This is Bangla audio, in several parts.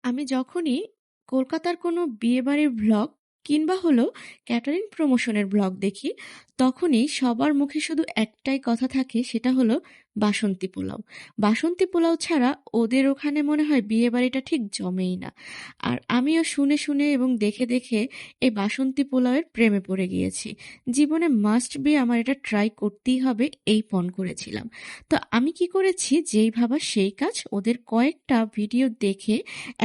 আমি যখনই কলকাতার কোনো বিয়েবাড়ির ভ্লগ কিংবা হলো ক্যাটারিং প্রমোশনের ভ্লগ দেখি, তখনই সবার মুখে শুধু একটাই কথা থাকে, সেটা হলো বাসন্তী পোলাও। বাসন্তী পোলাও ছাড়া ওদের ওখানে মনে হয় বিয়েবাড়িটা ঠিক জমেই না। আর আমিও শুনে শুনে এবং দেখে দেখে এই বাসন্তী পোলাওয়ের প্রেমে পড়ে গিয়েছি। জীবনে মাস্ট বি আমার এটা ট্রাই করতেই হবে, এই পণ করেছিলাম। তো আমি কি করেছি, যেই ভাবা সেই কাজ, ওদের কয়েকটা ভিডিও দেখে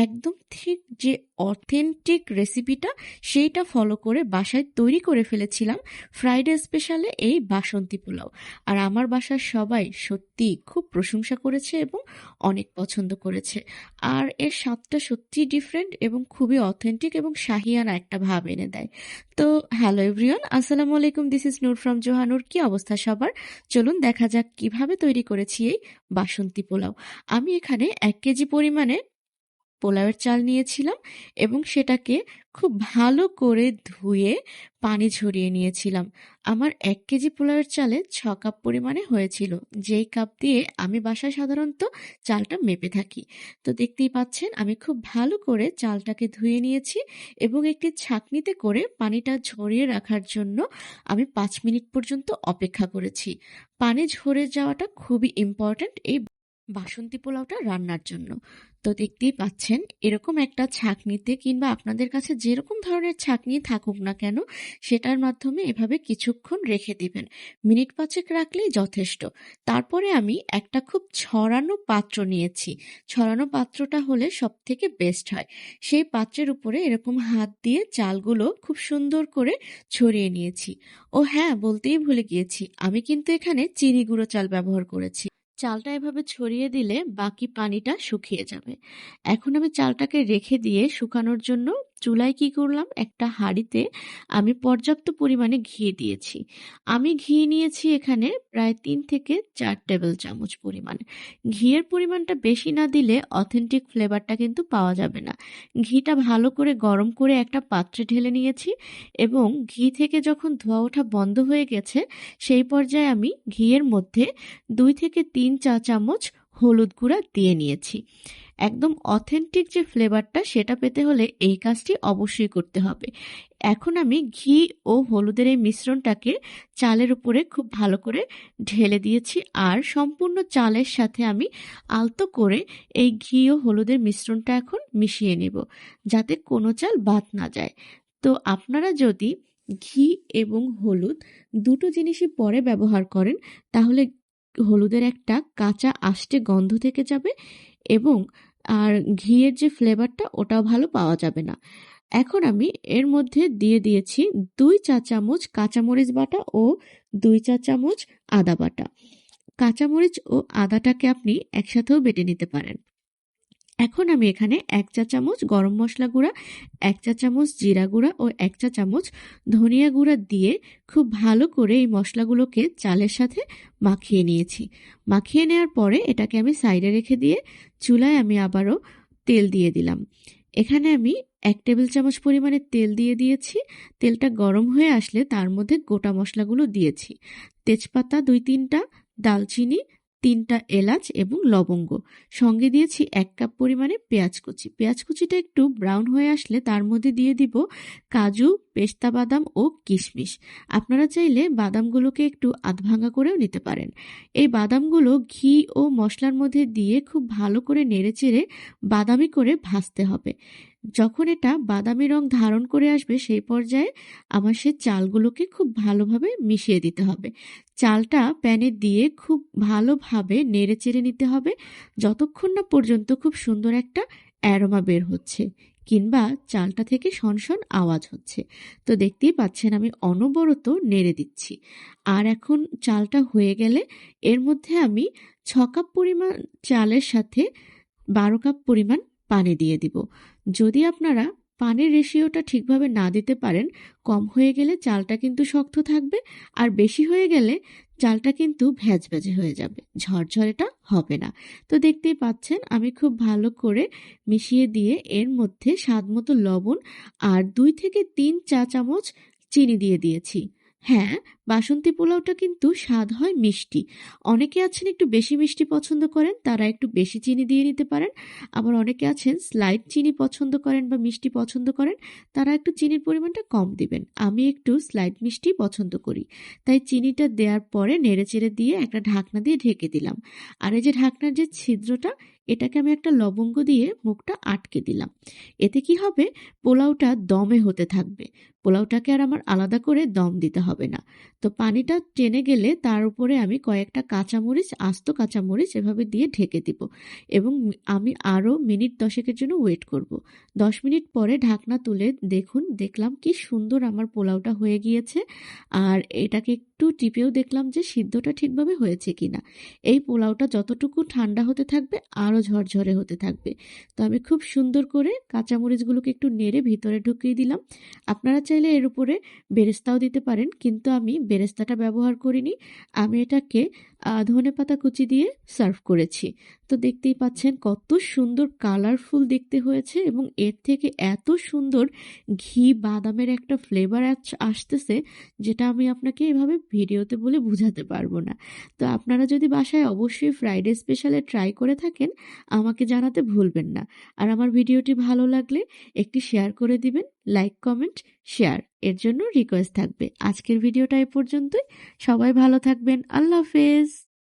একদম ঠিক যে অথেন্টিক রেসিপিটা সেইটা ফলো করে বাসায় তৈরি করে ফেলেছিলাম ফ্রাইডে স্পেশালে এই বাসন্তী পোলাও। আর আমার বাসার সবাই সত্যি খুব প্রশংসা করেছে এবং অনেক পছন্দ করেছে। আর এর স্বাদটা সত্যি ডিফারেন্ট এবং খুবই অথেন্টিক এবং শাহিয়ানা একটা ভাব এনে দেয়। তো হ্যালো এভরিওয়ান, আসসালামু আলাইকুম, দিস ইজ নূর ফ্রম জোহানুর। কি অবস্থা সবার? চলুন দেখা যাক কিভাবে তৈরি করেছি এই বাসন্তী পোলাও। আমি এখানে 1 কেজি পরিমাণে পোলাওয়ের চাল নিয়েছিলাম এবং সেটাকে খুব ভালো করে ধুয়ে পানি ঝরিয়ে নিয়েছিলাম। আমার 1 কেজি পোলাওয়ের চালে 6 কাপ পরিমাণে হয়েছিল, যেই কাপ দিয়ে আমি বাসায় সাধারণত চালটা মেপে থাকি। তো দেখতেই পাচ্ছেন আমি খুব ভালো করে চালটাকে ধুয়ে নিয়েছি এবং একটি ছাঁকনিতে করে পানিটা ঝরিয়ে রাখার জন্য আমি 5 মিনিট পর্যন্ত অপেক্ষা করেছি। পানি ঝরে যাওয়াটা খুবই ইম্পর্ট্যান্ট এই বাসন্তী পোলাওটা রান্নার জন্য। তো দেখতেই পাচ্ছেন এরকম একটা ছাঁকনিতে কিংবা আপনাদের কাছে যেরকম ধরনের ছাঁকনি থাকুক না কেন, সেটার মাধ্যমে এভাবে কিছুক্ষণ রেখে দিবেন। মিনিট 5 রাখলেই যথেষ্ট। তারপরে আমি একটা খুব ছড়ানো পাত্র নিয়েছি। ছড়ানো পাত্রটা হলে সব থেকে বেস্ট হয়। সেই পাত্রের উপরে এরকম হাত দিয়ে চালগুলো খুব সুন্দর করে ছড়িয়ে নিয়েছি। ও হ্যাঁ, বলতেই ভুলে গিয়েছি, আমি কিন্তু এখানে চিনি গুঁড়ো চাল ব্যবহার করেছি। চালটা এভাবে ছড়িয়ে দিলে বাকি পানিটা শুকিয়ে যাবে। এখন আমি চালটাকে রেখে দিয়ে শুকানোর জন্য চুলায় কি করলাম, একটা হাঁড়িতে আমি পর্যাপ্ত পরিমাণে ঘি দিয়েছি। আমি ঘি নিয়েছি এখানে প্রায় 3 থেকে 4 টেবিল চামচ পরিমাণ। ঘিয়ের পরিমাণটা বেশি না দিলে অথেন্টিক ফ্লেভারটা কিন্তু পাওয়া যাবে না। ঘিটা ভালো করে গরম করে একটা পাত্রে ঢেলে নিয়েছি এবং ঘি থেকে যখন ধোঁয়া ওঠা বন্ধ হয়ে গেছে, সেই পর্যায়ে আমি ঘিয়ের মধ্যে 2 থেকে 3 চা চামচ হলুদ গুঁড়া দিয়ে নিয়েছি। একদম অথেন্টিক যে ফ্লেভারটা সেটা পেতে হলে এই কাজটি অবশ্যই করতে হবে। এখন আমি ঘি ও হলুদের এই মিশ্রণটাকে চালের উপরে খুব ভালো করে ঢেলে দিয়েছি আর সম্পূর্ণ চালের সাথে আমি আলতো করে এই ঘি ও হলুদের মিশ্রণটা এখন মিশিয়ে নেব, যাতে কোনো চাল বাদ না যায়। তো আপনারা যদি ঘি এবং হলুদ দুটো জিনিসই পরে ব্যবহার করেন, তাহলে হলুদের একটা কাঁচা আষ্টে গন্ধ থেকে যাবে এবং আর ঘিয়ের যে ফ্লেভারটা ওটাও ভালো পাওয়া যাবে না। এখন আমি এর মধ্যে দিয়ে দিয়েছি 2 চা চামচ কাঁচামরিচ বাটা ও 2 চা চামচ আদা বাটা। কাঁচামরিচ ও আদাটাকে আপনি একসাথেও বেটে নিতে পারেন। এখন আমি এখানে 1 চা চামচ গরম মশলা গুঁড়া, 1 চা চামচ জিরা গুঁড়া ও 1 চা চামচ ধনিয়া গুঁড়া দিয়ে খুব ভালো করে এই মশলাগুলোকে চালের সাথে মাখিয়ে নিয়েছি। মাখিয়ে নেওয়ার পরে এটাকে আমি সাইডে রেখে দিয়ে চুলায় আমি আবারও তেল দিয়ে দিলাম। এখানে আমি 1 টেবিল চামচ পরিমাণে তেল দিয়ে দিয়েছি। তেলটা গরম হয়ে আসলে তার মধ্যে গোটা মশলাগুলো দিয়েছি। তেজপাতা 2-3টা, দালচিনি, 3টা এলাচ এবং লবঙ্গ। সঙ্গে দিয়েছি 1 কাপ পরিমাণে পেঁয়াজ কুচি। পেঁয়াজ কুচিটা একটু ব্রাউন হয়ে আসলে তার মধ্যে দিয়ে দিব কাজু, পেস্তা বাদাম ও কিশমিশ। আপনারা চাইলে বাদামগুলোকে একটু আধভাঙা করেও নিতে পারেন। এই বাদামগুলো ঘি ও মশলার মধ্যে দিয়ে খুব ভালো করে নেড়েচেড়ে বাদামি করে ভাজতে হবে। যখন এটা বাদামি রং ধারণ করে আসবে, সেই পর্যায়ে আমার সেই চালগুলোকে খুব ভালোভাবে মিশিয়ে দিতে হবে। চালটা প্যানে দিয়ে খুব ভালোভাবে নেড়েচেড়ে নিতে হবে, যতক্ষণ না পর্যন্ত খুব সুন্দর একটা অ্যারোমা বের হচ্ছে কিংবা চালটা থেকে শনশন আওয়াজ হচ্ছে। তো দেখতেই পাচ্ছেন আমি অনবরত নেড়ে দিচ্ছি। আর এখন চালটা হয়ে গেলে এর মধ্যে আমি 6 কাপ পরিমাণ চালের সাথে 12 কাপ পরিমাণ পানি দিয়ে দিব। যদি আপনারা পানির রেশিওটা ঠিকভাবে না দিতে পারেন, কম হয়ে গেলে চালটা কিন্তু শক্ত থাকবে আর বেশি হয়ে গেলে চালটা কিন্তু ভ্যাজভ্যাজে হয়ে যাবে, ঝরঝরেটা হবে না। তো দেখতেই পাচ্ছেন আমি খুব ভালো করে মিশিয়ে দিয়ে এর মধ্যে স্বাদ মতো লবণ আর 2 থেকে 3 চা চামচ চিনি দিয়ে দিয়েছি। হ্যাঁ, বাসন্তী পোলাওটা কিন্তু স্বাদ হয় মিষ্টি। অনেকে আছেন একটু বেশি মিষ্টি পছন্দ করেন, তারা একটু বেশি চিনি দিয়ে নিতে পারেন। আবার অনেকে আছেন স্লাইট চিনি পছন্দ করেন বা মিষ্টি পছন্দ করেন, তারা একটু চিনির পরিমাণটা কম দিবেন। আমি একটু স্লাইট মিষ্টি পছন্দ করি। তাই চিনিটা দেওয়ার পরে নেড়েচেড়ে দিয়ে একটা ঢাকনা দিয়ে ঢেকে দিলাম। আর এই যে ঢাকনার যে ছিদ্রটা, এটাকে আমি একটা লবঙ্গ দিয়ে মুখটা আটকে দিলাম। এতে কি হবে, পোলাওটা দমে হতে থাকবে। পোলাওটাকে আর আমার আলাদা করে দম দিতে হবে না। তো পানিটা টেনে গেলে তার উপরে আমি কয়েকটা কাঁচামরিচ, আস্ত কাঁচামরিচ এভাবে দিয়ে ঢেকে দিব এবং আমি আরও মিনিট 10 এর জন্য ওয়েট করব। 10 মিনিট পরে ঢাকনা তুলে দেখলাম কি সুন্দর আমার পোলাওটা হয়ে গিয়েছে। আর এটাকে একটু টিপেও দেখলাম যে সিদ্ধটা ঠিকভাবে হয়েছে কিনা। এই পোলাওটা যতটুকু ঠান্ডা হতে থাকবে আরও ঝরঝরে হতে থাকবে। তো আমি খুব সুন্দর করে কাঁচামরিচগুলোকে একটু নেড়ে ভিতরে ঢুকিয়ে দিলাম। আপনারা চাইলে এর উপরে বেরেস্তাও দিতে পারেন, কিন্তু আমি বেরেস্তাটা ব্যবহার করিনি। আমি এটাকে ধনেপাতা কুচি দিয়ে সার্ভ করেছি। তো দেখতেই পাচ্ছেন কত সুন্দর কালারফুল দেখতে হয়েছে এবং এর থেকে এত সুন্দর ঘি বাদামের একটা ফ্লেভার আসতেছে, যেটা আমি আপনাকে এভাবে ভিডিওতে বলে বোঝাতে পারবো না। তো আপনারা যদি বাসায় অবশ্যই ফ্রাইডে স্পেশালে ট্রাই করে থাকেন, আমাকে জানাতে ভুলবেন না। আর আমার ভিডিওটি ভালো লাগলে একটি শেয়ার করে দিবেন। লাইক, কমেন্ট, শেয়ার এর জন্য রিকোয়েস্ট থাকবে। আজকের ভিডিওটা এ পর্যন্তই। সবাই ভালো থাকবেন। আল্লাহ হাফেজ।